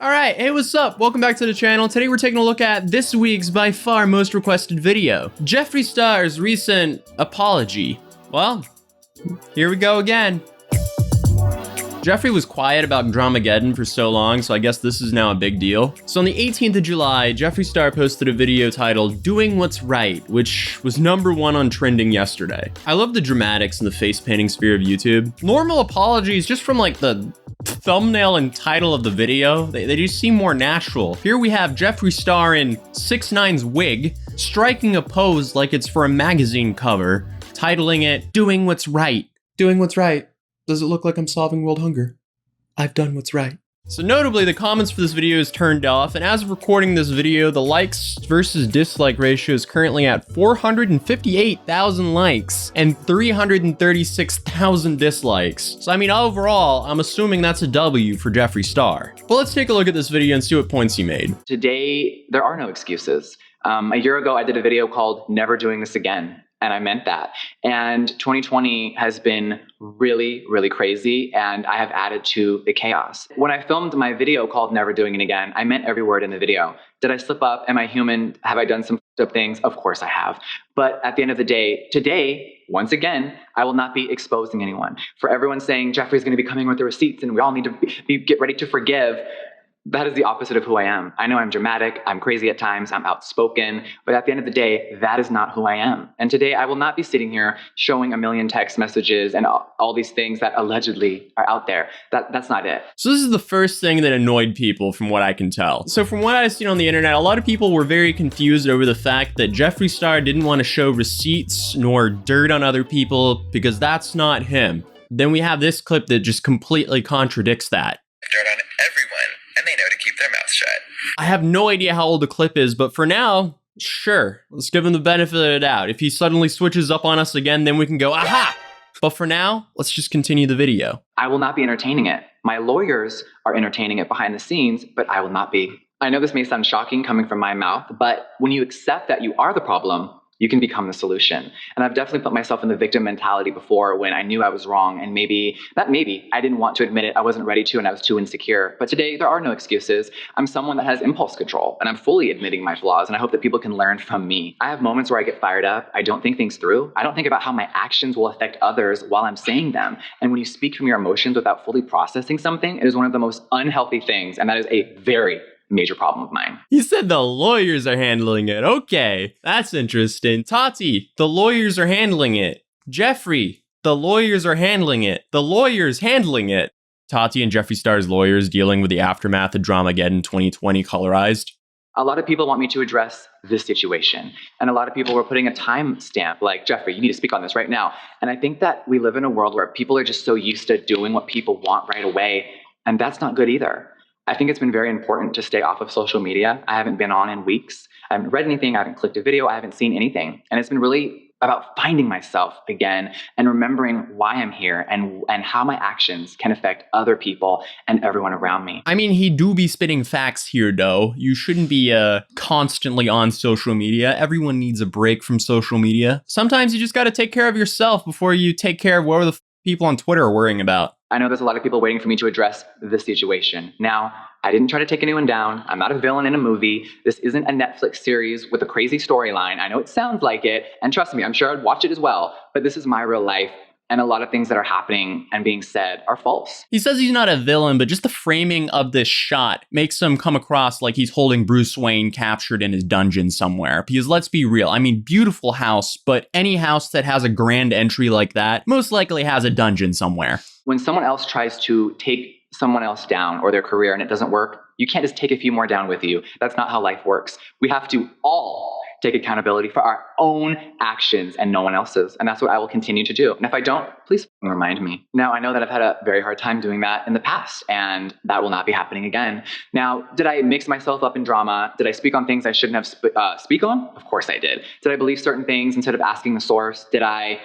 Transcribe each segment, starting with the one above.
Alright, hey, what's up? Welcome back to the channel. Today we're taking a look at this week's by far most requested video, Jeffree Star's recent apology. Well, here we go again. Jeffree was quiet about Dramageddon for so long, so I guess this is now a big deal. So on the 18th of July, Jeffree Star posted a video titled Doing What's Right, which was #1 on trending yesterday. I love the dramatics and the face painting sphere of YouTube. Normal apologies just from like the thumbnail and title of the video, they just seem more natural. Here we have Jeffree Star in 6ix9ine's wig, striking a pose like it's for a magazine cover, titling it Doing What's Right. Doing what's right. Does it look like I'm solving world hunger? I've done what's right. So notably, the comments for this video is turned off, and as of recording this video, the likes versus dislike ratio is currently at 458,000 likes and 336,000 dislikes. So I mean, overall, I'm assuming that's a W for Jeffree Star. But let's take a look at this video and see what points he made. Today, there are no excuses. A year ago, I did a video called Never Doing This Again. And I meant that. And 2020 has been really, really crazy, and I have added to the chaos. When I filmed my video called Never Doing It Again, I meant every word in the video. Did I slip up? Am I human? Have I done some f***ed up things? Of course I have. But at the end of the day, today, once again, I will not be exposing anyone. For everyone saying Jeffree's going to be coming with the receipts and we all need to get ready to forgive, that is the opposite of who I am. I know I'm dramatic, I'm crazy at times, I'm outspoken, but at the end of the day, that is not who I am. And today I will not be sitting here showing a million text messages and all these things that allegedly are out there. That's not it. So this is the first thing that annoyed people from what I can tell. So from what I've seen on the internet, a lot of people were very confused over the fact that Jeffree Star didn't want to show receipts nor dirt on other people because that's not him. Then we have this clip that just completely contradicts that. Dirt on everyone, and they know to keep their mouths shut. I have no idea how old the clip is, but for now, sure, let's give him the benefit of the doubt. If he suddenly switches up on us again, then we can go, aha! But for now, let's just continue the video. I will not be entertaining it. My lawyers are entertaining it behind the scenes, but I will not be. I know this may sound shocking coming from my mouth, but when you accept that you are the problem, you can become the solution. And I've definitely put myself in the victim mentality before when I knew I was wrong, and I didn't want to admit it, I wasn't ready to, and I was too insecure. But today, there are no excuses. I'm someone that has impulse control, and I'm fully admitting my flaws, and I hope that people can learn from me. I have moments where I get fired up, I don't think things through, I don't think about how my actions will affect others while I'm saying them. And when you speak from your emotions without fully processing something, it is one of the most unhealthy things, and that is a very major problem of mine. He said the lawyers are handling it. Okay, that's interesting. Tati, the lawyers are handling it. Jeffree, the lawyers are handling it. The lawyers handling it. Tati and Jeffree Star's lawyers dealing with the aftermath of Dramageddon 2020 colorized. A lot of people want me to address this situation. And a lot of people were putting a time stamp like, Jeffree, you need to speak on this right now. And I think that we live in a world where people are just so used to doing what people want right away. And that's not good either. I think it's been very important to stay off of social media. I haven't been on in weeks. I haven't read anything. I haven't clicked a video. I haven't seen anything. And it's been really about finding myself again and remembering why I'm here and how my actions can affect other people and everyone around me. I mean, he do be spitting facts here, though. You shouldn't be constantly on social media. Everyone needs a break from social media. Sometimes you just got to take care of yourself before you take care of whatever the people on Twitter are worrying about. I know there's a lot of people waiting for me to address this situation. Now, I didn't try to take anyone down. I'm not a villain in a movie. This isn't a Netflix series with a crazy storyline. I know it sounds like it, and trust me, I'm sure I'd watch it as well, but this is my real life, and a lot of things that are happening and being said are false. He says he's not a villain, but just the framing of this shot makes him come across like he's holding Bruce Wayne captured in his dungeon somewhere. Because let's be real, I mean, beautiful house, but any house that has a grand entry like that most likely has a dungeon somewhere. When someone else tries to take someone else down or their career and it doesn't work, you can't just take a few more down with you. That's not how life works. We have to all take accountability for our own actions and no one else's. And that's what I will continue to do. And if I don't, please remind me. Now, I know that I've had a very hard time doing that in the past, and that will not be happening again. Now, did I mix myself up in drama? Did I speak on things I shouldn't have speak on? Of course I did. Did I believe certain things instead of asking the source? Did I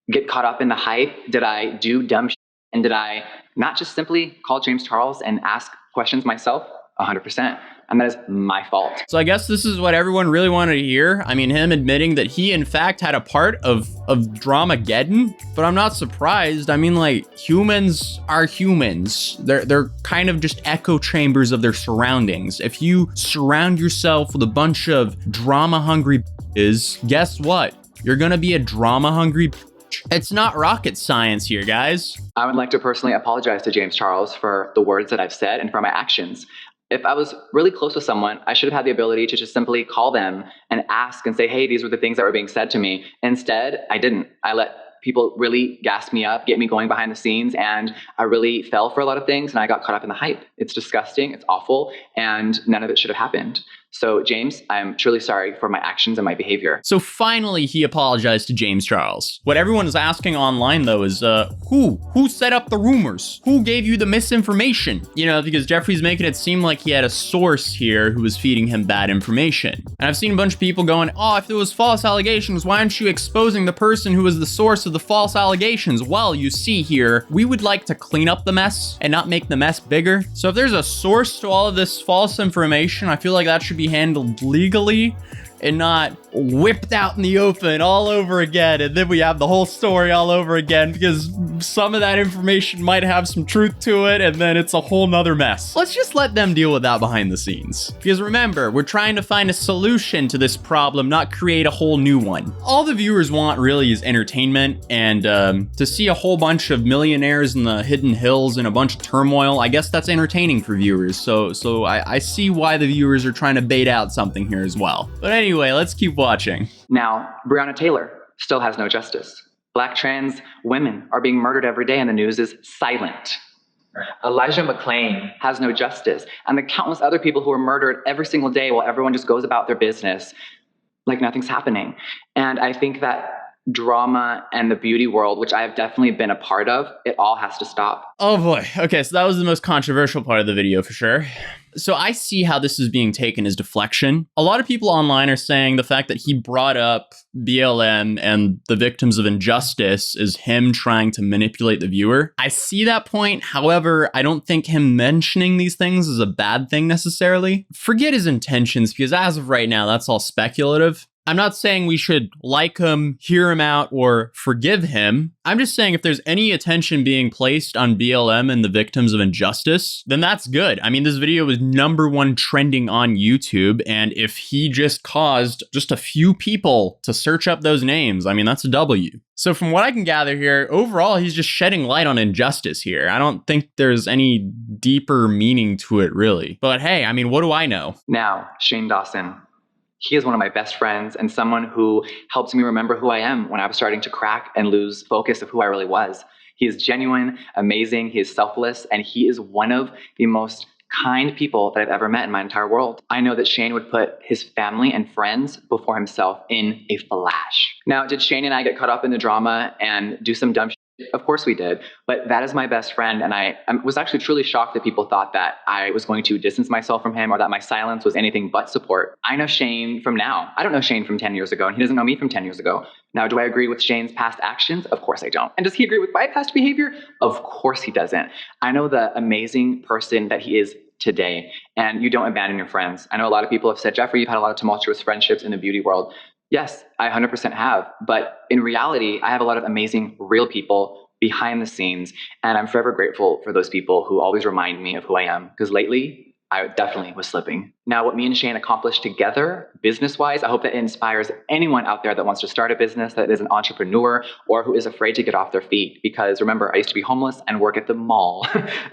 get caught up in the hype? Did I do dumb shit? And did I not just simply call James Charles and ask questions myself? 100%. And that is my fault. So I guess this is what everyone really wanted to hear. I mean, him admitting that he in fact had a part of Dramageddon, but I'm not surprised. I mean, like, humans are humans. They're kind of just echo chambers of their surroundings. If you surround yourself with a bunch of drama-hungry bitches, guess what? You're gonna be a drama-hungry bitch. It's not rocket science here, guys. I would like to personally apologize to James Charles for the words that I've said and for my actions. If I was really close with someone, I should have had the ability to just simply call them and ask and say, hey, these were the things that were being said to me. Instead, I didn't. I let people really gas me up, get me going behind the scenes, and I really fell for a lot of things, and I got caught up in the hype. It's disgusting, it's awful, and none of it should have happened. So James, I'm truly sorry for my actions and my behavior. So finally, he apologized to James Charles. What everyone is asking online, though, is who set up the rumors? Who gave you the misinformation? You know, because Jeffree's making it seem like he had a source here who was feeding him bad information. And I've seen a bunch of people going, oh, if there was false allegations, why aren't you exposing the person who was the source of the false allegations? Well, you see here, we would like to clean up the mess and not make the mess bigger. So if there's a source to all of this false information, I feel like that should be handled legally and not whipped out in the open all over again, and then we have the whole story all over again, because some of that information might have some truth to it, and then it's a whole nother mess. Let's just let them deal with that behind the scenes. Because remember, we're trying to find a solution to this problem, not create a whole new one. All the viewers want really is entertainment, and to see a whole bunch of millionaires in the hidden hills and a bunch of turmoil, I guess that's entertaining for viewers. So I see why the viewers are trying to bait out something here as well. But anyway, let's keep watching. Now, Breonna Taylor still has no justice. Black trans women are being murdered every day and the news is silent. Elijah McClain has no justice. And the countless other people who are murdered every single day while everyone just goes about their business like nothing's happening. And I think that drama and the beauty world, which I have definitely been a part of, it all has to stop. Oh boy. Okay, so that was the most controversial part of the video for sure. So I see how this is being taken as deflection. A lot of people online are saying the fact that he brought up BLM and the victims of injustice is him trying to manipulate the viewer. I see that point. However, I don't think him mentioning these things is a bad thing necessarily. Forget his intentions, because as of right now, that's all speculative. I'm not saying we should like him, hear him out, or forgive him. I'm just saying if there's any attention being placed on BLM and the victims of injustice, then that's good. I mean, this video was #1 trending on YouTube, and if he just caused just a few people to search up those names, I mean, that's a W. So from what I can gather here, overall, he's just shedding light on injustice here. I don't think there's any deeper meaning to it, really. But hey, I mean, what do I know? Now, Shane Dawson. He is one of my best friends and someone who helped me remember who I am when I was starting to crack and lose focus of who I really was. He is genuine, amazing, he is selfless, and he is one of the most kind people that I've ever met in my entire world. I know that Shane would put his family and friends before himself in a flash. Now, did Shane and I get caught up in the drama and do some dumb shit? Of course we did, but that is my best friend, and I was actually truly shocked that people thought that I was going to distance myself from him or that my silence was anything but support. I know Shane from now. I don't know Shane from 10 years ago, and he doesn't know me from 10 years ago. Now, do I agree with Shane's past actions? Of course I don't. And does he agree with my past behavior? Of course he doesn't. I know the amazing person that he is today, and you don't abandon your friends. I know a lot of people have said, Jeffree, you've had a lot of tumultuous friendships in the beauty world. Yes, I 100% have, but in reality, I have a lot of amazing real people behind the scenes, and I'm forever grateful for those people who always remind me of who I am, because lately, I definitely was slipping. Now, what me and Shane accomplished together, business-wise, I hope that it inspires anyone out there that wants to start a business, that is an entrepreneur, or who is afraid to get off their feet. Because remember, I used to be homeless and work at the mall.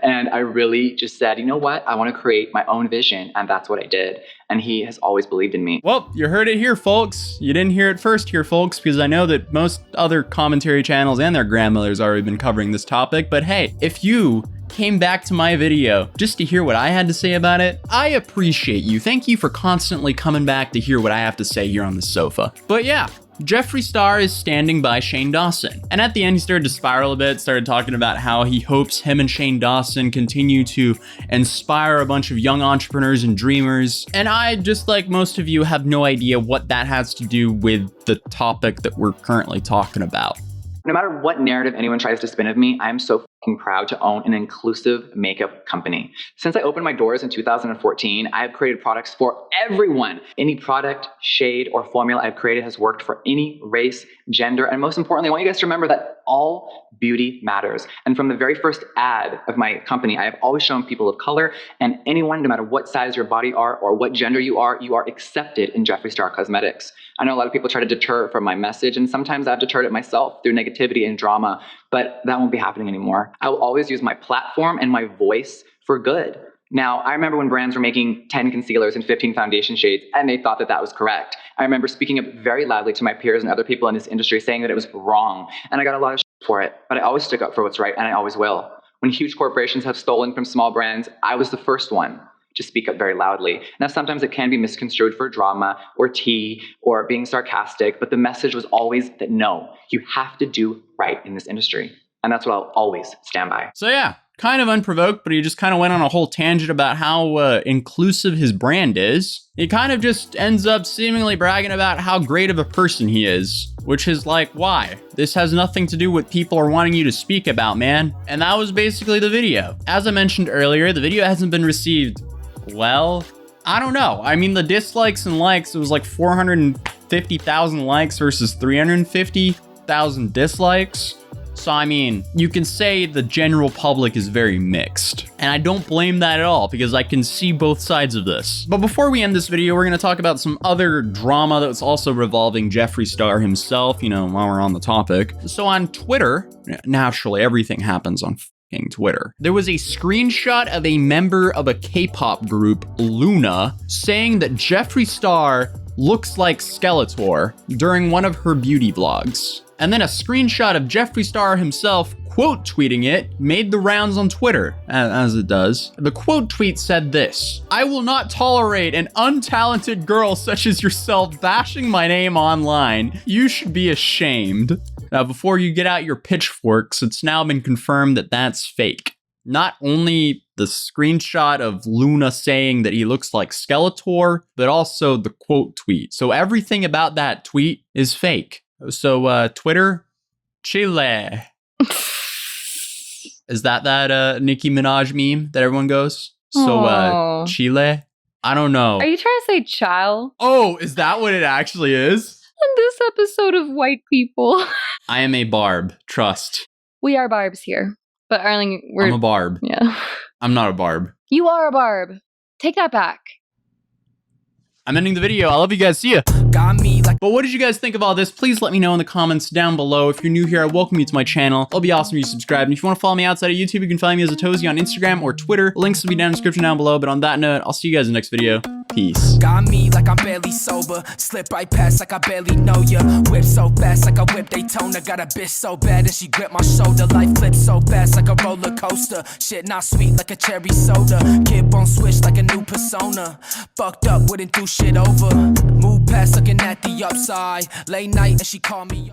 And I really just said, you know what? I want to create my own vision. And that's what I did. And he has always believed in me. Well, you heard it here, folks. You didn't hear it first here, folks, because I know that most other commentary channels and their grandmothers already been covering this topic. But hey, if you came back to my video just to hear what I had to say about it, I appreciate you. Thank you for constantly coming back to hear what I have to say here on the sofa. But yeah, Jeffree Star is standing by Shane Dawson. And at the end, he started to spiral a bit, started talking about how he hopes him and Shane Dawson continue to inspire a bunch of young entrepreneurs and dreamers. And I, just like most of you, have no idea what that has to do with the topic that we're currently talking about. No matter what narrative anyone tries to spin of me, I'm so proud to own an inclusive makeup company. Since I opened my doors in 2014, I have created products for everyone. Any product, shade, or formula I've created has worked for any race, gender, and most importantly, I want you guys to remember that all beauty matters. And from the very first ad of my company, I have always shown people of color and anyone, no matter what size your body are or what gender you are accepted in Jeffree Star Cosmetics. I know a lot of people try to deter from my message, and sometimes I've deterred it myself through negativity and drama, but that won't be happening anymore. I will always use my platform and my voice for good. Now, I remember when brands were making 10 concealers and 15 foundation shades, and they thought that that was correct. I remember speaking up very loudly to my peers and other people in this industry saying that it was wrong, and I got a lot of shit for it, but I always stuck up for what's right, and I always will. When huge corporations have stolen from small brands, I was the first one to speak up very loudly. Now, sometimes it can be misconstrued for drama or tea or being sarcastic, but the message was always that no, you have to do right in this industry. And that's what I'll always stand by. So yeah, kind of unprovoked, but he just kind of went on a whole tangent about how inclusive his brand is. He kind of just ends up seemingly bragging about how great of a person he is, which is like, why? This has nothing to do with what people are wanting you to speak about, man. And that was basically the video. As I mentioned earlier, the video hasn't been received well. I don't know. I mean, the dislikes and likes, it was like 450,000 likes versus 350,000 dislikes. So, I mean, you can say the general public is very mixed. And I don't blame that at all because I can see both sides of this. But before we end this video, we're going to talk about some other drama that's also revolving Jeffree Star himself, you know, while we're on the topic. So on Twitter, naturally, everything happens on Twitter. There was a screenshot of a member of a K-pop group, LYlNG, saying that Jeffree Star looks like Skeletor during one of her beauty vlogs. And then a screenshot of Jeffree Star himself quote tweeting it made the rounds on Twitter, as it does. The quote tweet said this: "I will not tolerate an untalented girl such as yourself bashing my name online. You should be ashamed." Now, before you get out your pitchforks, it's now been confirmed that that's fake. Not only the screenshot of LYlNG saying that he looks like Skeletor, but also the quote tweet. So everything about that tweet is fake. So Twitter, Chile. Is that Nicki Minaj meme that everyone goes? So Chile? I don't know. Are you trying to say child? Oh, is that what it actually is? On this episode of White People. I am a barb, trust. We are barbs here. But LYlNG, I'm a barb. Yeah. I'm not a barb. You are a barb. Take that back. I'm ending the video. I love you guys. See ya. But what did you guys think of all this? Please let me know in the comments down below. If you're new here, I welcome you to my channel. It'll be awesome if you subscribe. And if you want to follow me outside of YouTube, you can find me as Atozy on Instagram or Twitter. Links will be down in the description down below. But on that note, I'll see you guys in the next video. Peace. Got me like I'm barely sober. Slip right past like I barely know ya. Whip so fast like I whip Daytona. Got a bitch so bad and she grip my shoulder. Life clips so fast like a roller coaster. Shit not sweet like a cherry soda. Kid bone switch like a new persona. Fucked up, wouldn't do shit over. Move past looking at the upside. Late night and she called me.